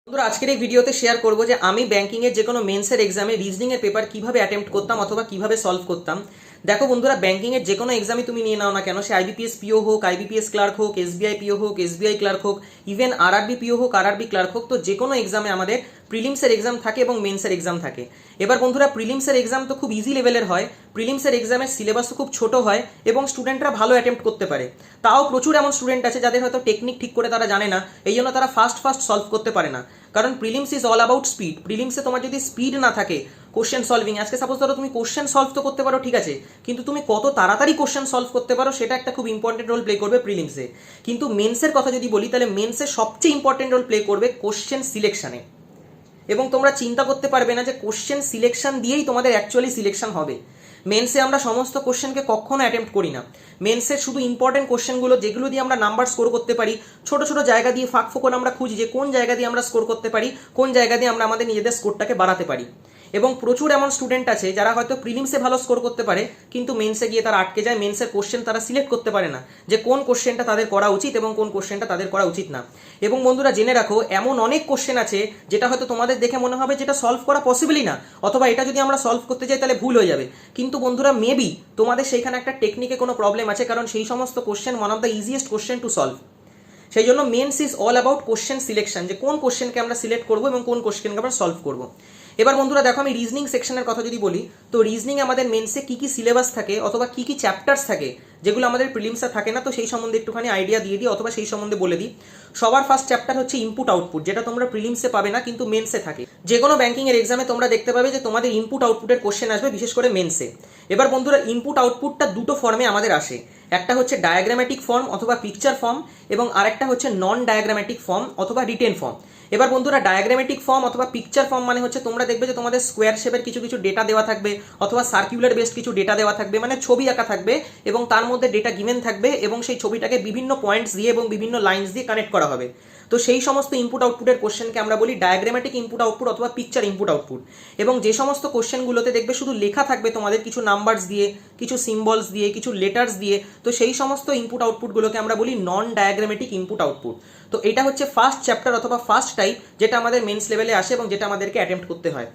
বন্ধুরা আজকের এই ভিডিওতে শেয়ার করব যে আমি ব্যাংকিং এর যে কোনো মেন্সের এক্সামে রিজনিং এর পেপার কিভাবে অ্যাটেম্প্ট করতাম অথবা কিভাবে সলভ করতাম। দেখো বন্ধুরা, ব্যাংকিং এর যে কোনো এক্সামই তুমি নিয়ে নাও না কেন, সে আইবিপিএস পিও হোক, আইবিপিএস ক্লার্ক হোক, এসবিআই পিও হোক, এসবিআই ক্লার্ক হোক, ইভেন আরআরবি পিও হোক, আরআরবি ক্লার্ক হোক, তো যে কোনো এক্সামে আমাদের প্রিলিমসের এক্সাম থাকে এবং মেন্সের এক্সাম থাকে। এবার বন্ধুরা, প্রিলিমসের এক্সাম তো খুব ইজি লেভেলের হয়, প্রিলিমসের এক্সামের সিলেবাসও খুব ছোট হয় এবং স্টুডেন্টরা ভালো অ্যাটেম্প্ট করতে পারে। তাও প্রচুর এমন স্টুডেন্ট আছে যাদের হয়তো টেকনিক ঠিক করে তারা জানে না, এই জন্য তারা ফাস্ট সলভ করতে পারে না। কারণ prelims is all about speed. প্রিলিমসে তোমার যদি স্পিড না থাকে কোশ্চেন সলভিং, আজকে সাপোজ ধরো তুমি কোশ্চেন সলভ তো করতে পারো, ঠিক আছে, কিন্তু তুমি কত তাড়াতাড়ি কোশ্চেন সলভ করতে পারো সেটা একটা খুব ইম্পর্টেন্ট রোল প্লে করবে প্রিলিমসে। কিন্তু মেন্সের কথা যদি বলি, তাহলে মেন্সে সবচেয়ে ইম্পর্টেন্ট রোল প্লে করবে কোশ্চেন সিলেকশনে। এবং তোমরা চিন্তা করতে পারবে না যে কোশ্চেন সিলেকশন দিয়েই তোমাদের অ্যাকচুয়ালি সিলেকশন হবে। মেন্সে আমরা সমস্ত কোশ্চেনকে কখনো অ্যাটেম্প্ট করি না। মেন্সের শুধু ইম্পর্টেন্ট কোশ্চেনগুলো, যেগুলো দিয়ে আমরা নাম্বার স্কোর করতে পারি, ছোট ছোট জায়গা দিয়ে ফাঁক ফোকর আমরা খুঁজি যে কোন জায়গা দিয়ে আমরা স্কোর করতে পারি, কোন জায়গা দিয়ে আমরা আমাদের নিজেদের স্কোরটাকে বাড়াতে পারি। এবং প্রচুর এমন স্টুডেন্ট আছে যারা হয়তো প্রিলিমসে ভালো স্কোর করতে পারে কিন্তু মেন্সে গিয়ে তারা আটকে যায়। মেন্সের কোশ্চেন তারা সিলেক্ট করতে পারে না যে কোন কোশ্চেনটা তাদের করা উচিত এবং কোন কোশ্চেনটা তাদের করা উচিত না। এবং বন্ধুরা জেনে রাখো, এমন অনেক কোশ্চেন আছে যেটা হয়তো তোমাদের দেখে মনে হবে যেটা সলভ করা পসিবলই না, অথবা এটা যদি আমরা সলভ করতে যাই তাহলে ভুল হয়ে যাবে। কিন্তু বন্ধুরা মেবি তোমাদের সেইখানে একটা টেকনিকে কোনো প্রবলেম আছে, কারণ সেই সমস্ত question one of the easiest question to solve. সেই জন্য mains is all about question selection, যে কোন কোশ্চেনকে আমরা সিলেক্ট করবো এবং কোন কোশ্চেনকে আমরা সলভ করবো। এবার বন্ধুরা দেখো, আমি রিজনিং সেকশনের কথা যদি বলি, তো রিজনিং আমাদের মেন্সে কি কি সিলেবাস থাকে অথবা কি কি চ্যাপ্টার্স থাকে যেগুলো আমাদের প্রিলিমসে থাকে না, তো সেই সম্বন্ধে একটুখানি আইডিয়া দিয়ে দিই অথবা সেই সম্বন্ধে বলে দিই। সবার ফার্স্ট চ্যাপ্টার হচ্ছে ইনপুট আউটপুট, যেটা তোমরা প্রিলিমসে পাবে না কিন্তু মেন্সে থাকে। যে কোনো ব্যাংকিং এর এক্সামে তোমরা দেখতে পাবে যে তোমাদের ইনপুট আউটপুটের কোশ্চেন আসবে, বিশেষ করে মেন্সে। এবার বন্ধুরা, ইনপুট আউটপুটটা দুটো ফর্মে আমাদের আসে, একটা হচ্ছে ডায়াগ্রামেটিক ফর্ম অথবা পিকচার ফর্ম, এবং আরেকটা হচ্ছে নন ডায়াগ্রামেটিক ফর্ম অথবা রিটেন ফর্ম। এবার বন্ধুরা, ডায়াগ্রামেটিক ফর্ম অথবা পিকচার ফর্ম মানে হচ্ছে তোমরা দেখবে যে তোমাদের স্কোয়ার শেপের কিছু কিছু ডেটা দেওয়া থাকবে অথবা সার্কুলার বেসড কিছু ডেটা দেওয়া থাকবে, মানে ছবি আঁকা থাকবে এবং তার মধ্যে ডেটা গিভেন থাকবে এবং সেই ছবিটাকে বিভিন্ন পয়েন্টস দিয়ে এবং বিভিন্ন লাইনস দিয়ে কানেক্ট করা হবে। তো সেই সমস্ত ইনপুট আউটপুটের কোশ্চেনকে আমরা বলি ডায়াগ্রামেটিক ইনপুট আউটপুট অথবা পিকচার ইনপুট আউটপুট। এবং যে সমস্ত কোশ্চেনগুলোতে দেখবে শুধু লেখা থাকবে তোমাদের কিছু নাম্বারস দিয়ে, কিছু সিম্বলস দিয়ে, কিছু লেটার্স দিয়ে, তো সেই সমস্ত ইনপুট আউটপুটগুলোকে আমরা বলি নন ডায়াগ্রামেটিক ইনপুট আউটপুট। তো এটা হচ্ছে ফার্স্ট চ্যাপ্টার অথবা ফার্স্ট টাইপ, যেটা আমাদের মেন্স লেভেলে আসে এবং যেটা আমাদেরকে অ্যাটেম্প্ট করতে হয়।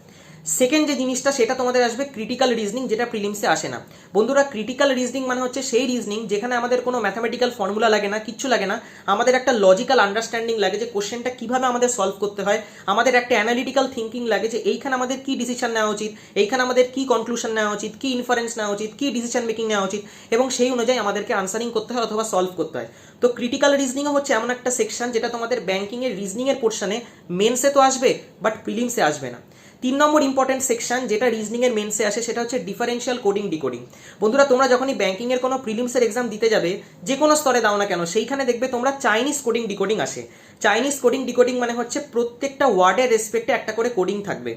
সেকেন্ড যে জিনিসটা সেটা তোমাদের আসবে ক্রিটিক্যাল রিজনিং, যেটা প্রিলিমসে আসে না। বন্ধুরা, ক্রিটিক্যাল রিজনিং মানে হচ্ছে সেই রিজনিং যেখানে আমাদের কোনো ম্যাথামেটিক্যাল ফর্মুলা লাগে না, কিচ্ছু লাগে না, আমাদের একটা লজিক্যাল আন্ডারস্ট্যান্ডিং লাগে যে কোশ্চেনটা কিভাবে আমাদের সলভ করতে হয়, আমাদের একটা অ্যানালিটিক্যাল থিঙ্কিং লাগে যে এইখানে আমাদের কি ডিসিশন নেওয়া উচিত, এইখানে আমাদের কি কনক্লুশন নেওয়া উচিত, কি ইনফারেন্স নেওয়া উচিত, কি ডিসিশন মেকিং নেওয়া উচিত, এবং সেই অনুযায়ী আমাদেরকে আনসারিং করতে হয় অথবা সলভ করতে হয়। তো ক্রিটিক্যাল রিজনিংও হচ্ছে এমন একটা সেকশন যেটা তোমাদের ব্যাংকিংয়ের রিজনিংয়ের পোর্শনে মেন্সে তো আসবে বাট প্রিলিমসে আসবে না। 3 নম্বর ইম্পর্টেন্ট সেকশন যেটা রিজনিং এর মেন্সে আসে সেটা হচ্ছে ডিফারেন্সিয়াল কোডিং ডিকোডিং। বন্ধুরা, তোমরা যখনই ব্যাংকিং এর কোনো প্রিলিমসের এক্সাম দিতে যাবে, যে কোনো স্তরে দাও না কেন, সেইখানে দেখবে তোমরা চাইনিজ কোডিং ডিকোডিং আসে। চাইনিজ কোডিং ডিকোডিং মানে হচ্ছে প্রত্যেকটা ওয়ার্ডের রেসপেক্টে একটা করে কোডিং থাকবে।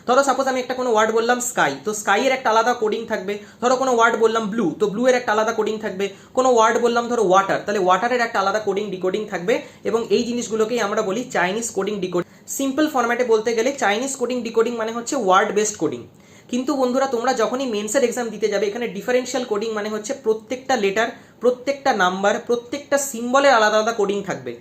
ধরো সাপোজ আমি একটা কোনো ওয়ার্ড বললাম স্কাই, তো স্কাই এর একটা আলাদা কোডিং থাকবে। ধরো কোনো ওয়ার্ড বললাম ব্লু, তো ব্লু এর একটা আলাদা কোডিং থাকবে। কোনো ওয়ার্ড বললাম ধরো ওয়াটার, তাহলে ওয়াটারের একটা আলাদা কোডিং ডিকোডিং থাকবে। এবং এই জিনিসগুলোকেই আমরা বলি চাইনিজ কোডিং ডিকোডিং। সিম্পল ফরম্যাটে বলতে গেলে চাইনিজ কোডিং ডিকোডিং মানে হচ্ছে ওয়ার্ড বেসড কোডিং। কিন্তু বন্ধুরা, তোমরা যখনই মেন্সের এক্সাম দিতে যাবে, এখানে ডিফারেন্সিয়াল কোডিং মানে হচ্ছে প্রত্যেকটা লেটার, প্রত্যেকটা নাম্বার, প্রত্যেকটা সিম্বলের আলাদা আলাদা কোডিং থাকবে,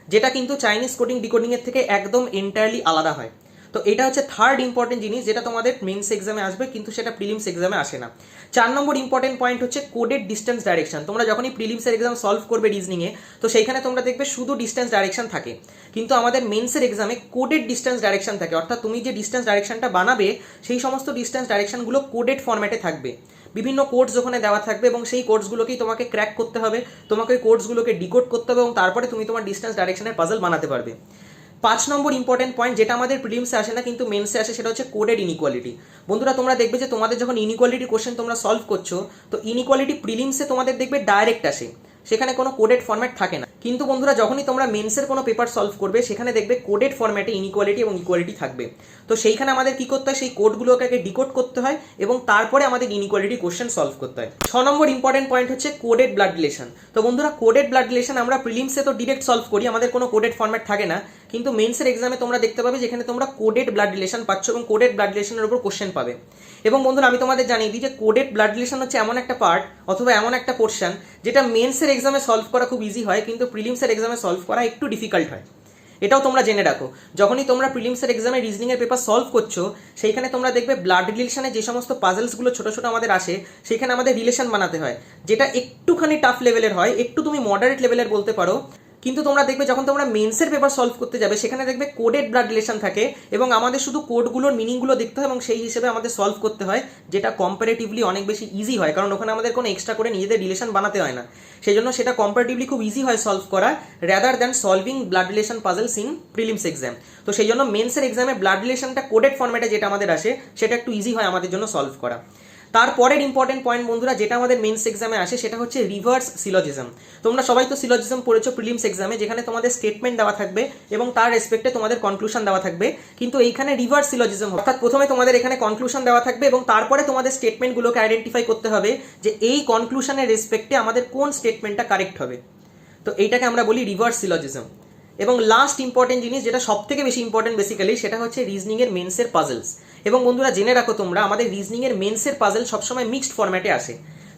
যেটা কিন্তু চাইনিজ কোডিং ডিকোডিং এর থেকে একদম এন্টায়ারলি আলাদা হয়। তো এটা হচ্ছে থার্ড ইম্পর্টেন্ট জিনিস যেটা তোমাদের মেন্স এক্সামে আসবে কিন্তু সেটা প্রিলিমস এক্সামে আসে না। 4 নম্বর ইম্পর্টেন্ট পয়েন্ট হচ্ছে কোডেড ডিস্টেন্স ডাইরেকশন। তোমরা যখনই প্রিলিমসের এক্সাম সলভ করবে রিজনিংয়ে, তো সেইখানে তোমরা দেখবে শুধু ডিস্টেন্স ডাইরেকশন থাকে, কিন্তু আমাদের মেন্সের এক্সামে কোডেড ডিস্টেন্স ডাইরেকশন থাকে। অর্থাৎ তুমি যে ডিস্টেন্স ডাইরেকশনটা বানাবে সেই সমস্ত ডিস্টেন্স ডাইরেকশনগুলো কোডেড ফরম্যাটে থাকবে, বিভিন্ন কোডস ওখানে দেওয়া থাকবে এবং সেই কোডসগুলোকেই তোমাকে ক্র্যাক করতে হবে, তোমাকে ওই কোডসগুলোকে ডিকোড করতে হবে এবং তারপরে তুমি তোমার ডিস্টেন্স ডাইরেকশনের পাজল বানাতে পারবে। 5 নম্বর ইম্পর্টেন্ট পয়েন্ট যেটা আমাদের প্রিলিমসে আসে না কিন্তু মেন্সে আসে, সেটা হচ্ছে কোডেড ইনইকুয়ালিটি। বন্ধুরা, তোমরা দেখবে যে তোমাদের যখন ইনইকুয়ালিটি কোশ্চেন তোমরা সলভ করছো, তো ইনইকুয়ালিটি প্রিলিমসে তোমাদের দেখবে ডাইরেক্ট আসে, সেখানে কোনো কোডেড ফরম্যাট থাকে না। কিন্তু বন্ধুরা, যখনই তোমরা মেন্সের কোনো পেপার সলভ করবে সেখানে দেখবে কোডেড ফরম্যাটে ইনইকুয়ালিটি এবং ইকুয়ালিটি থাকবে। তো সেইখানে আমাদের কি করতে হয়, সেই কোডগুলোকে আগে ডিকোড করতে হয় এবং তারপরে আমাদের ইনইকুয়ালিটি কোশ্চেন সলভ করতে হয়। 6 নম্বর ইম্পর্টেন্ট পয়েন্ট হচ্ছে কোডেড ব্লাড রিলেশন। তো বন্ধুরা, কোডেড ব্লাড রিলেশন আমরা প্রিলিমসে তো ডিরেক্ট সলভ করি, আমাদের কোনো কোডেড ফরম্যাট থাকে না, কিন্তু মেন্সের এক্সামে তোমরা দেখতে পাবে যেখানে তোমরা কোডেড ব্লাড রিলেশন পাচ্ছ এবং কোডেড ব্লাড রিলেশনের উপর কোশ্চেন পাবে। এবং বন্ধুরা, আমি তোমাদের জানিয়ে দিই যে কোডেড ব্লাড রিলেশন হচ্ছে এমন একটা পার্ট অথবা এমন একটা পোর্শন যেটা মেন্সের এক্সামে সলভ করা খুব ইজি হয় কিন্তু প্রিলিমসের এক্সামে সলভ করা একটু ডিফিকাল্ট হয়। এটাও তোমরা জেনে রাখো। যখনই তোমরা প্রিলিমসের এক্সামে রিজনিংয়ের পেপার সলভ করছো, সেইখানে তোমরা দেখবে ব্লাড রিলেশনে যে সমস্ত পাজলসগুলো ছোটো ছোটো আমাদের আসে, সেখানে আমাদের রিলেশন বানাতে হয়, যেটা একটুখানি টাফ লেভেলের হয়, একটু তুমি মডারেট লেভেলের বলতে পারো। কিন্তু তোমরা দেখবে যখন তোমরা মেন্সের পেপার সলভ করতে যাবে, সেখানে দেখবে কোডেড ব্লাড রিলেশন থাকে এবং আমাদের শুধু কোডগুলোর মিনিংগুলো দেখতে হয় এবং সেই হিসেবে আমাদের সলভ করতে হয়, যেটা কম্পারেটিভলি অনেক বেশি ইজি হয়, কারণ ওখানে আমাদের কোনো এক্সট্রা করে নিজেদের রিলেশন বানাতে হয় না। সেই জন্য সেটা কম্পারেটিভলি খুব ইজি হয় সলভ করা, rather than solving blood relation puzzles in prelims exam. তো সেই জন্য মেন্সের এক্সামে ব্লাড রিলেশনটা কোডেড ফর্মেটে যেটা আমাদের আসে, সেটা একটু ইজি হয় আমাদের জন্য সলভ করা। তারপরের ইম্পর্টেন্ট পয়েন্ট বন্ধুরা, যেটা আমাদের মেন্স এক্সামে আসে, সেটা হচ্ছে রিভার্স সিলজিজম। তোমরা সবাই তো সিলজিজম পড়েছো প্রিলিমস এক্সামে, যেখানে তোমাদের স্টেটমেন্ট দেওয়া থাকবে এবং তার রেসপেক্টে তোমাদের কনক্লুশন দেওয়া থাকবে। কিন্তু এইখানে রিভার্স সিলজিজম, অর্থাৎ প্রথমে তোমাদের এখানে কনক্লুশন দেওয়া থাকবে এবং তারপরে তোমাদের স্টেটমেন্টগুলোকে আইডেন্টিফাই করতে হবে যে এই কনক্লুশনের রেসপেক্টে আমাদের কোন স্টেটমেন্টটা কারেক্ট হবে। তো এইটাকে আমরা বলি রিভার্স সিলজিজম। এবং লাস্ট ইম্পর্টেন্ট জিনিস, যেটা সব থেকে বেশি ইম্পর্টেন্ট বেসিক্যালি, সেটা হচ্ছে রিজনিংয়ের মেন্সের পাজলস। এবং বন্ধুরা জেনে রাখো তোমরা, আমাদের রিজনিংয়ের মেন্সের পাজল সবসময় মিক্সড ফরম্যাটে আসে।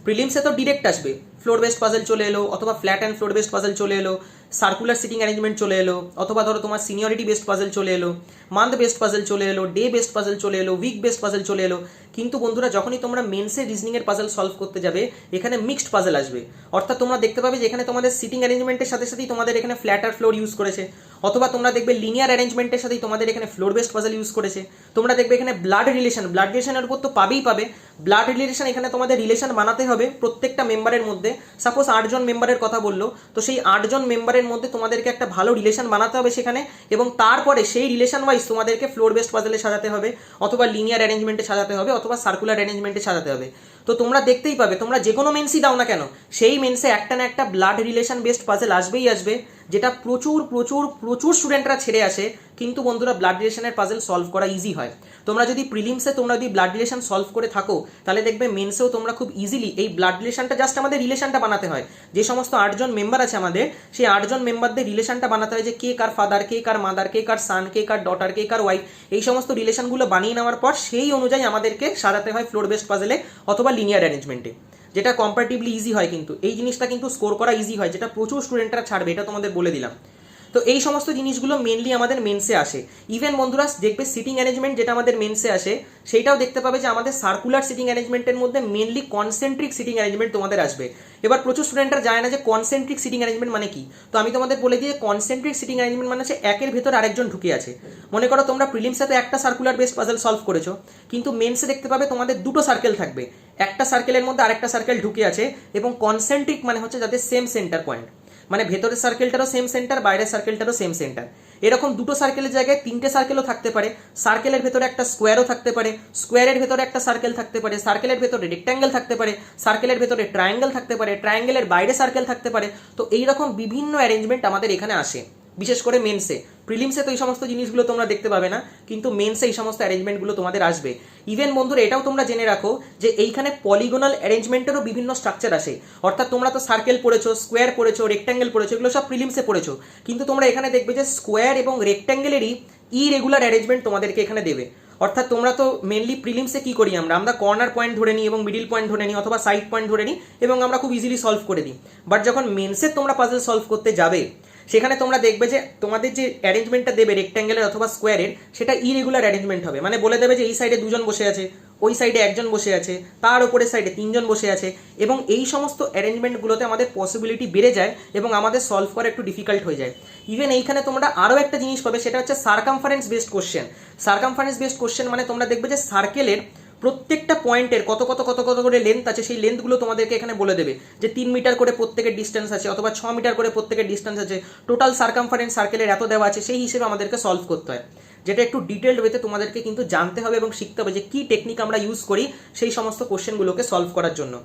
প্রিলিমসে তো ডিরেক্ট আসবে, ফ্লোর বেসড পাজল চলে এলো, অথবা flat and floor based puzzle চলে এলো, সার্কুলার সিটিং অ্যারেঞ্জমেন্ট চলে এলো, অথবা ধরো তোমার সিনিয়রিটি বেসড পাজল চলে এলো, মান্থ বেসড পাজল চলে এলো, ডে বেসড পাজল চলে এলো, উইক বেসড পাজল চলে এলো। কিন্তু বন্ধুরা যখনই তোমরা মেন্সের রিজনিংয়ের পাজল সলভ করতে যাবে, এখানে মিক্সড পাজল আসবে। অর্থাৎ তোমরা দেখতে পাবে যে এখানে তোমাদের সিটিং অ্যারেঞ্জমেন্টের সাথে সাথেই তোমাদের এখানে ফ্ল্যাট আর ফ্লোর ইউজ করেছে, অথবা তোমরা দেখবে লিনিয়ার অ্যারেঞ্জমেন্টের সাথেই তোমাদের এখানে ফ্লোর বেসড পাজল ইউজ করেছে। তোমরা দেখবে এখানে ব্লাড রিলেশনের উপর তো পাবেই পাবে। ব্লাড রিলেশন, এখানে তোমাদের রিলেশন বানাতে হবে প্রত্যেকটা মেম্বারের মধ্যে। সাপোজ 8 জন মেম্বারের কথা বললো, তো সেই 8 জন মেম্বারের মধ্যে তোমাদেরকে একটা ভালো রিলেশন বানাতে হবে সেখানে, এবং তারপরে সেই রিলেশন ওয়াইজ তোমাদেরকে ফ্লোর বেসড পাজলে সাজাতে হবে, অথবা লিনিয়ার অ্যারেঞ্জমেন্টে সাজাতে হবে, অথবা সার্কুলার অ্যারেঞ্জমেন্টে সাজাতে হবে। তো তোমরা দেখতেই পাবে, তোমরা যে কোনো মেন্সই দাও না কেন, সেই মেন্সে একটা না একটা ব্লাড রিলেশন বেসড পাজল আসবেই আসবে, যেটা প্রচুর প্রচুর প্রচুর স্টুডেন্টরা ছেড়ে আসে। কিন্তু বন্ধুরা ব্লাড রিলেশনের পাজল সলভ করা ইজি হয়। তোমরা যদি প্রিলিমসে তোমরা যদি ব্লাড রিলেশন সলভ করে থাকো, তাহলে দেখবে মেন্সেও তোমরা খুব ইজিলি এই ব্লাড রিলেশনটা, জাস্ট আমাদের রিলেশনটা বানাতে হয়। যে সমস্ত 8 জন মেম্বার আছে আমাদের, সেই 8 জন মেম্বারদের রিলেশনটা বানাতে হয়, যে কে কার ফাদার, কে কার মাদার, কে কার সান, কে কার ডটার, কে কার ওয়াইফ। এই সমস্ত রিলেশনগুলো বানিয়ে নেওয়ার পর সেই অনুযায়ী আমাদেরকে সাজাতে হয় ফ্লোর বেসড পাজলে অথবা লিনিয়ার অ্যারেঞ্জমেন্টে, যেটা কম্পারেটিভলি ইজি হয়। কিন্তু এই জিনিসটা কিন্তু স্কোর করা ইজি হয়, যেটা প্রচুর স্টুডেন্টরা ছাড়বে, এটা তোমাদের বলে দিলাম। তো এই সমস্ত জিনিসগুলো মেনলি আমাদের মেন্সে আসে। ইভেন বন্ধুরা দেখবে সিটিং অ্যারেঞ্জমেন্ট যেটা আমাদের মেন্সে আসে, সেইটাও দেখতে পাবে যে আমাদের সার্কুলার সিটিং অ্যারেঞ্জমেন্টের মধ্যে মেনলি কনসেন্ট্রিক সিটিং অ্যারেঞ্জমেন্ট তোমাদের আসবে। এবার প্রচুর স্টুডেন্টরা জানে না যে কনসেন্ট্রিক সিটিং অ্যারেঞ্জমেন্ট মানে কি। তো আমি তোমাদের বলে দিই, কনসেন্ট্রিক সিটিং অ্যারেঞ্জমেন্ট মানে হচ্ছে একের ভেতর আরেকজন ঢুকে আছে। মনে করো তোমরা প্রিলিমসে তো একটা সার্কুলার বেসড পাজল সলভ করেছো, কিন্তু মেন্সে দেখতে পাবে তোমাদের দুটো সার্কেল থাকবে, একটা সার্কেলের মধ্যে আরেকটা সার্কেল ঢুকে আছে। এবং কনসেন্ট্রিক মানে হচ্ছে যাদের সেম সেন্টার পয়েন্ট, মানে ভেতরের সার্কেলটারও সেম সেন্টার, বাইরের সার্কেলটারও সেম সেন্টার। এরকম দুটো সার্কেলের জায়গায় 3টে সার্কেলও থাকতে পারে। সার্কেলের ভেতরে একটা স্কোয়ারও থাকতে পারে, স্কোয়ারের ভেতরে একটা সার্কেল থাকতে পারে, সার্কেলের ভেতরে রেক্ট্যাঙ্গেল থাকতে পারে, সার্কেলের ভেতরে ট্রায়াঙ্গেল থাকতে পারে, ট্রায়াঙ্গেলের বাইরে সার্কেল থাকতে পারে। তো এইরকম বিভিন্ন অ্যারেঞ্জমেন্ট আমাদের এখানে আসে, বিশেষ করে মেন্সে। প্রিলিমসে তো এই সমস্ত জিনিসগুলো তোমরা দেখতে পাবে না, কিন্তু মেন্সে এই সমস্ত অ্যারেঞ্জমেন্টগুলো তোমাদের আসবে। ইভেন বন্ধুরা এটাও তোমরা জেনে রাখো যে এইখানে পলিগোনাল অ্যারেঞ্জমেন্টেরও বিভিন্ন স্ট্রাকচার আসে। অর্থাৎ তোমরা তো সার্কেল পড়েছো, স্কোয়ার পড়েছো, রেক্ট্যাঙ্গেল পড়েছো, এগুলো সব প্রিলিমসে পড়েছো, কিন্তু তোমরা এখানে দেখবে যে স্কোয়ার এবং রেক্ট্যাঙ্গেলেরই ইরেগুলার অ্যারেঞ্জমেন্ট তোমাদেরকে এখানে দেবে। অর্থাৎ তোমরা তো মেনলি প্রিলিমসে কি করি, আমরা কর্নার পয়েন্ট ধরে নিই এবং মিডিল পয়েন্ট ধরে নিই, অথবা সাইড পয়েন্ট ধরে নিই, এবং আমরা খুব ইজিলি সলভ করে দিই। বাট যখন মেন্সে তোমরা পাজল সলভ করতে যাবে, সেখানে তোমরা দেখবে যে তোমাদের যে অ্যারেঞ্জমেন্টটা দেবে রেক্ট্যাঙ্গেলের অথবা স্কোয়ারের, সেটা ইরেগুলার অ্যারেঞ্জমেন্ট হবে। মানে বলে দেবে যে এই সাইডে 2 জন বসে আছে, ওই সাইডে 1 জন বসে আছে, তার উপরের সাইডে 3 জন বসে আছে। এবং এই সমস্ত অ্যারেঞ্জমেন্টগুলোতে আমাদের পসিবিলিটি বেড়ে যায় এবং আমাদের সলভ করা একটু ডিফিকাল্ট হয়ে যায়। ইভেন এইখানে তোমরা আরও একটা জিনিস পাবে, সেটা হচ্ছে circumference based question. Circumference based question মানে তোমরা দেখবে যে সার্কেলের প্রত্যেকটা পয়েন্টের কত কত কত কত করে লেন্থ আছে, সেই লেন্থগুলো তোমাদেরকে এখানে বলে দেবে যে 3 মিটার করে প্রত্যেকের ডিস্টেন্স আছে, অথবা 6 মিটার করে প্রত্যেকের ডিস্টেন্স আছে, টোটাল সার্কামফারেন্স সার্কেলের এত দেওয়া আছে, সেই হিসেবে আমাদেরকে সলভ করতে হয়। যেটা একটু ডিটেলড ওয়েতে তোমাদেরকে কিন্তু জানতে হবে এবং শিখতে হবে যে কী টেকনিক আমরা ইউজ করি সেই সমস্ত কোশ্চেনগুলোকে সলভ করার জন্য।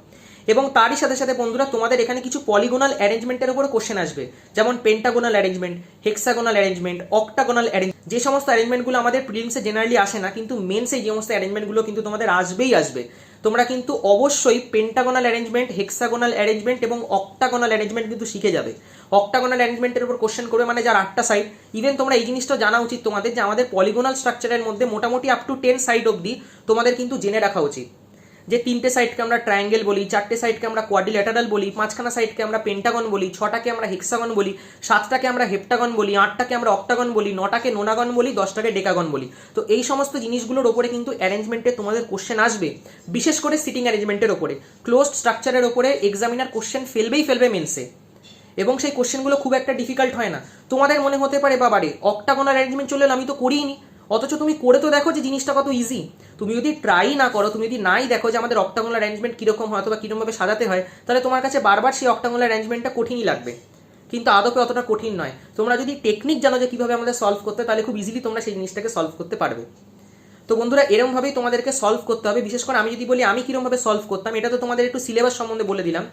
এবং তারই সাথে সাথে বন্ধুরা তোমাদের এখানে কিছু পলিগোনাল অ্যারেঞ্জমেন্টের উপরে কোশ্চেন আসবে, যেমন pentagonal arrangement, hexagonal arrangement, octagonal arrangement. যে সমস্ত অ্যারেঞ্জমেন্টগুলো আমাদের প্রিলিমসে জেনারেলি আসে না, কিন্তু মেন্সে যে সমস্ত অ্যারেঞ্জমেন্টগুলো কিন্তু তোমাদের আসবেই আসবে। তোমরা কিন্তু অবশ্যই পেন্টাগোনাল অ্যারেঞ্জমেন্ট, হেক্সাগোনাল অ্যারেঞ্জমেন্ট এবং অক্টাগোনাল অ্যারেঞ্জমেন্ট কিন্তু শিখে যাবে। অক্টাগোনাল অ্যারেঞ্জমেন্টের উপর কোশ্চেন করবে, মানে যার 8টা সাইড। ইভেন তোমরা এই জিনিসটা জানা উচিত তোমাদের যে আমাদের পলিগোনাল স্ট্রাকচারের মধ্যে মোটামুটি আপ টু 10 সাইড অবধি তোমাদের কিন্তু জেনে রাখা উচিত, যে 3টে সাইডকে আমরা ট্রায়াঙ্গেল বলি, 4টে সাইডকে আমরা কোয়াড্রিল্যাটারাল বলি, 5খানা সাইডকে আমরা পেন্টাগন বলি, 6টাকে আমরা হেক্সাগন বলি, 7টাকে আমরা হেপ্টাগন বলি, 8টাকে আমরা অক্টাগন বলি, 9টাকে নোনাগন বলি, 10টাকে ডেকাগন বলি। তো এই সমস্ত জিনিসগুলোর ওপরে কিন্তু অ্যারেঞ্জমেন্টে তোমাদের কোশ্চেন আসবে, বিশেষ করে সিটিং অ্যারেঞ্জমেন্টের ওপরে, ক্লোজড স্ট্রাকচারের ওপরে এক্সামিনার কোশ্চেন ফেলবে মেন্সে, এবং সেই কোশ্চেনগুলো খুব একটা ডিফিকাল্ট হয় না। তোমাদের মনে হতে পারে বাবারে অক্টাগোনাল অ্যারেঞ্জমেন্ট চলে এলো, আমি তো করিনি, অথচ তুমি করে তো দেখো যে জিনিসটা কত ইজি। তুমি যদি ট্রাই না করো, তুমি যদি নাই দেখো যে আমাদের অক্টাগোনাল অ্যারেঞ্জমেন্ট কীরকম হয় অথবা কীরকমভাবে সাজাতে হয়, তাহলে তোমার কাছে বারবার সেই অক্টাগোনাল অ্যারেঞ্জমেন্টটা কঠিনই লাগবে, কিন্তু আদপে অতটা কঠিন নয়। তোমরা যদি টেকনিক জানো যে কীভাবে আমাদের সলভ করতে, তাহলে খুব ইজিলি তোমরা সেই জিনিসটাকে সলভ করতে পারবে। তো বন্ধুরা এরকমভাবেই তোমাদেরকে সলভ করতে হবে। বিশেষ করে আমি যদি বলি আমি কীরকমভাবে সলভ করতাম, এটা তো তোমাদের একটু সিলেবাস সম্বন্ধে বলে দিলাম।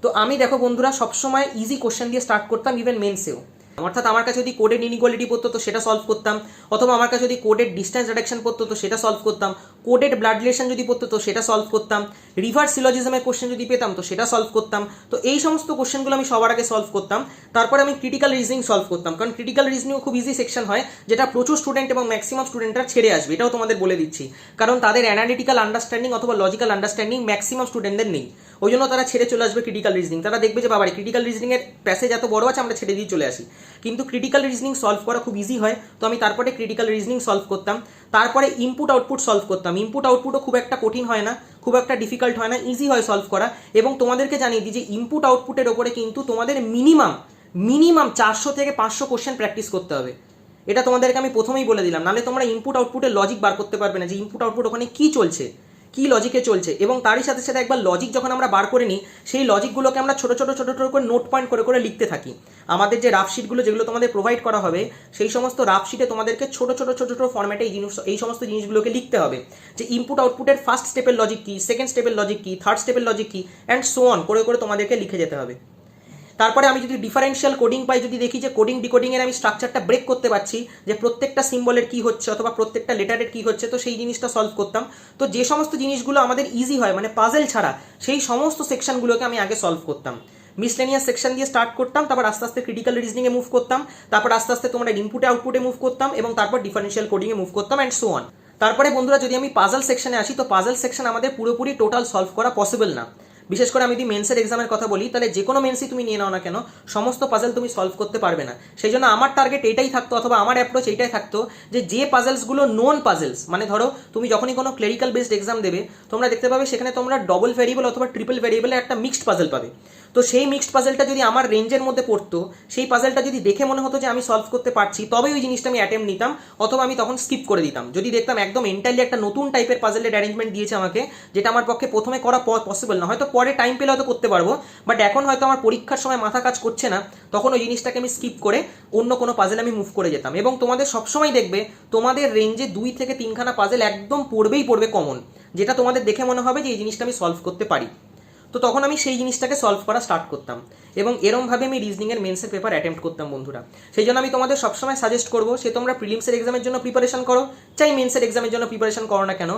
তো আমি দেখো বন্ধুরা সবসময় ইজি কোশ্চেন দিয়ে স্টার্ট করতাম, ইভেন মেন্সেও। অর্থাৎ আমার কাছে যদি কোডেড ইনইকুয়ালিটি পড়তো তো সেটা সলভ করতাম, অথবা আমার কাছে যদি কোডেড ডিস্টেন্স রিডাকশন পড়তো তো সেটা সলভ করতাম, কোডেড ব্লাড রিলেশন যদি পড়তো তো সেটা সলভ করতাম, রিভার্স সিলজিজমের কোশ্চেন যদি পেতাম তো সেটা সলভ করতাম। তো এই সমস্ত কোশ্চেনগুলো আমি সবার আগে সলভ করতাম। তারপরে আমি ক্রিটিক্যাল রিজনিং সলভ করতাম, কারণ ক্রিটিক্যাল রিজনিং খুব ইজি সেকশন হয়, যেটা প্রচুর স্টুডেন্ট এবং ম্যাক্সিমাম স্টুডেন্টরা ছেড়ে আসবে, এটাও তোমাদের বলে দিচ্ছি, কারণ তাদের অ্যানালিটিক্যাল আন্ডারস্ট্যান্ডিং অথবা লজিক্যাল আন্ডারস্ট্যান্ডিং ম্যাক্সিমাম স্টুডেন্টদের নেই। ওই জন্য তারা ছেড়ে চলে আসবে ক্রিটিক্যাল রিজনিং। তারা দেখবে যে বাবা ক্রিটিক্যাল রিজনিংয়ের প্যাসেজ এত বড় আছে, আমরা ছেড়ে দিয়ে চলে আসি। কিন্তু ক্রিটিক্যাল রিজনিং সলভ করা খুব ইজি হয়, তো আমি তারপরে ক্রিটিক্যাল রিজনিং সলভ করতাম। তারপরে ইনপুট আউটপুট সলভ করতাম। ইনপুট আউটপুটও খুব একটা কঠিন হয় না, খুব একটা ডিফিকাল্ট হয় না, ইজি হয় সলভ করা। এবং তোমাদেরকে জানিয়ে দিই যে ইনপুট আউটপুটের ওপরে কিন্তু তোমাদের মিনিমাম 400 থেকে 500 কোশ্চেন প্র্যাকটিস করতে হবে। এটা তোমাদেরকে আমি প্রথমেই বলে দিলাম, নাহলে তোমরা ইনপুট আউটপুটের লজিক বার করতে পারবে না, যে ইনপুট আউটপুট ওখানে কী চলছে, কী লজিকে চলছে। এবং তারই সাথে সাথে একবার লজিক যখন আমরা বার করে নিই, সেই লজিকগুলোকে আমরা ছোটো ছোটো করে নোট পয়েন্ট করে লিখতে থাকি। আমাদের যে রাফ শিটগুলো যেগুলো তোমাদের প্রোভাইড করা হবে, সেই সমস্ত রাফ শিটে তোমাদেরকে ছোটো ছোটো ফর্ম্যাটে এই সমস্ত জিনিসগুলোকে লিখতে হবে, যে ইনপুট আউটপুটের ফার্স্ট স্টেপের লজিক কী, সেকেন্ড স্টেপের লজিক কী, থার্ড স্টেপের লজিক কী, অ্যান্ড সো অন করে তোমাদেরকে লিখে যেতে হবে। তারপরে আমি যদি ডিফারেন্সিয়াল কোডিং পাই, যদি দেখি যে কোডিং ডিকোডিংয়ের আমি স্ট্রাকচারটা ব্রেক করতে পারছি, যে প্রত্যেকটা সিম্বলের কী হচ্ছে অথবা প্রত্যেকটা লেটারের কী হচ্ছে, তো সেই জিনিসটা সলভ করতাম। তো যে সমস্ত জিনিসগুলো আমাদের ইজি হয়, মানে পাজেল ছাড়া, সেই সমস্ত সেকশনগুলোকে আমি আগে সলভ করতাম। মিসলেনিয়াস সেকশন দিয়ে স্টার্ট করতাম, তারপর আস্তে আস্তে ক্রিটিক্যাল রিজনিংয়ে মুভ করতাম, তারপর আস্তে আস্তে তোমরা ইনপুটে আউটপুটে মুভ করতাম, এবং তারপর ডিফারেন্সিয়াল কোডিংয়ে মুভ করতাম, অ্যান্ড সো অন। তারপরে বন্ধুরা যদি আমি পাজল সেকশনে আসি, তো পাজল সেকশন আমাদের পুরোপুরি টোটাল সলভ করা পসিবল না। বিশেষ করে আমি যদি মেন্সের এক্সামের কথা বলি, তাহলে যে কোনো মেন্সই তুমি নিয়ে নাও না কেন, সমস্ত পাজল তুমি সলভ করতে পারবে না। সেই জন্য আমার টার্গেট এটাই থাকতো, অথবা আমার অ্যাপ্রোচ এইটাই থাকতো, যে পাজলসগুলো নোন পাজলস, মানে ধরো তুমি যখনই কোনো ক্লেরিক্যাল বেসড এক্সাম দেবে, তোমরা দেখতে পাবে সেখানে তোমরা ডবল ভেরিয়েবল অথবা ট্রিপল ভেরিয়েবলের একটা মিক্সড পাজল পাবে। তো সেই মিক্সড পাজলটা যদি আমার রেঞ্জের মধ্যে পড়তো, সেই পাজলটা যদি দেখে মনে হতো যে আমি সলভ করতে পারছি, তবেই ওই জিনিসটা আমি অ্যাটেম্প নিতাম, অথবা আমি তখন স্কিপ করে দিতাম। যদি দেখতাম একদম এন্টারলি একটা নতুন টাইপের পাজলের অ্যারেঞ্জমেন্ট দিয়েছে আমাকে, যেটা আমার পক্ষে প্রথমে করা পসিবল না, হয়তো পরে টাইম পেলে হয়তো করতে পারবো, বাট এখন হয়তো আমার পরীক্ষার সময় মাথা কাজ করছে না, তখন ওই জিনিসটাকে আমি স্কিপ করে অন্য কোনো পাজল আমি মুভ করে যেতাম। এবং তোমাদের সবসময় দেখবে তোমাদের রেঞ্জে 2 থেকে 3খানা পাজল একদম পড়বে কমন, যেটা তোমাদের দেখে মনে হবে যে এই জিনিসটা আমি সলভ করতে পারি। তো তখন আমি সেই জিনিসটাকে সলভ করা স্টার্ট করতাম, এবং এরমভাবে আমি রিজনিংয়ের মেন্সের পেপার অ্যাটেম্প্ট করতাম বন্ধুরা। সেই জন্য আমি তোমাদের সবসময় সাজেস্ট করবো, সে তোমরা প্রিলিমসের এক্সামের জন্য প্রিপারেশন করো, চাই মেন্সের এক্সামের জন্য প্রিপারেশন করো না কেন,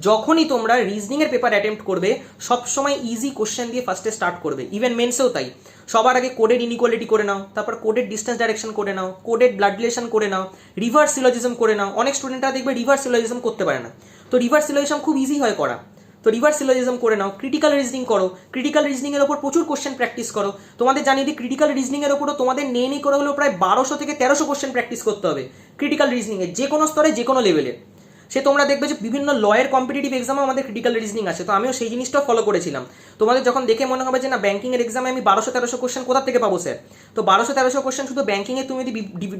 যখনই তোমরা রিজনিংয়ের পেপার অ্যাটেম্প্ট করবে, সবসময় ইজি কোশ্চেন দিয়ে ফার্স্টে স্টার্ট করবে। ইভেন মেন্সেও তাই, সবার আগে কোডেড ইনইকুয়ালিটি করে নাও, তারপর কোডেড ডিস্টেন্স ডাইরেকশন করে নাও, কোডেড ব্লাড রিলেশন করে নাও, রিভার্স সিলজিজম করে নাও। অনেক স্টুডেন্টরা দেখবে রিভার্স সিলজিজম করতে পারে না, তো রিভার্স সিলজিজম খুব ইজি হয় করা, তো রিভার্স সিলজিজম করে নাও। ক্রিটিক্যাল রিজনিং করো, ক্রিটিক্যাল রিজনিংয়ের ওপর প্রচুর কোশ্চেন প্র্যাকটিস করো। তোমাদের জানিয়ে দিই ক্রিটিক্যাল রিজনিংয়ের ওপরও তোমাদের নেই করে হলেও প্রায় 1200 থেকে 1300 কোশ্চেন প্র্যাকটিস করতে হবে ক্রিটিক্যাল রিজনিংয়ে, যে কোনো স্তরে যে কোনো লেভেলে। সে তোমরা দেখবে যে বিভিন্ন লয়ের কম্পিটিটিভ এক্সামও আমাদের ক্রিটিক্যাল রিজনিং আছে, তো আমিও সেই জিনিসটাও ফলো করেছিলাম। তোমাদের যখন দেখে মনে হবে যে না ব্যাঙ্কিংয়ের এক্সামে আমি 1200-1300 কোশ্চেন কোথা থেকে পাবো স্যার, তো 1200-1300 কোশ্চেন শুধু ব্যাঙ্কিংয়ে তুমি যদি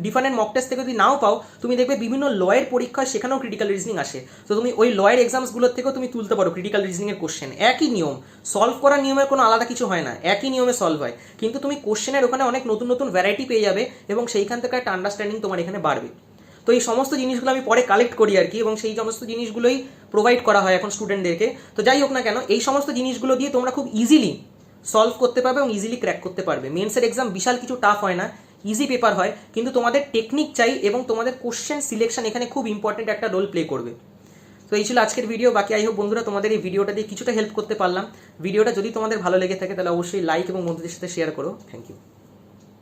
ডিফারেন্ট মক টেস্ট থেকে যদি নাও পাও, তুমি দেখবে বিভিন্ন লয়ের পরীক্ষায় সেখানেও ক্রিটিক্যাল রিজনিং আসে, তো তুমি ওই লয়ের এক্সামসগুলোর থেকেও তুমি তুলতে পারো ক্রিটিক্যাল রিজনিংয়ের কোশ্চেন। একই নিয়ম, সলভ করার নিয়মের কোনো আলাদা কিছু হয় না, একই নিয়মে সলভ হয়, কিন্তু তুমি কোশ্চেনের ওখানে অনেক নতুন ভ্যারাইটি পেয়ে যাবে, এবং সেইখান থেকে একটা আন্ডারস্ট্যান্ডিং তোমার এখানে বাড়বে। তো এই সমস্ত জিনিসগুলো আমি পরে কালেক্ট করি আর কি, এবং সেই সমস্ত জিনিসগুলোই প্রোভাইড করা হয় এখন স্টুডেন্টদেরকে। তো যাই হোক না কেন, এই সমস্ত জিনিসগুলো দিয়ে তোমরা খুব ইজিলি সলভ করতে পারবে এবং ইজিলি ক্র্যাক করতে পারবে। মেন্সের এক্সাম বিশাল কিছু টাফ হয় না, ইজি পেপার হয়, কিন্তু তোমাদের টেকনিক চাই এবং তোমাদের কোশ্চেন সিলেকশন এখানে খুব ইম্পর্টেন্ট একটা রোল প্লে করবে। তো এই ছিল আজকের ভিডিও। বাকি আই হোপ বন্ধুরা তোমাদের এই ভিডিওটা দিয়ে কিছুটা হেল্প করতে পারলাম। ভিডিওটা যদি তোমাদের ভালো লেগে থাকে তাহলে অবশ্যই লাইক এবং বন্ধুদের সাথে শেয়ার করো। Thank you.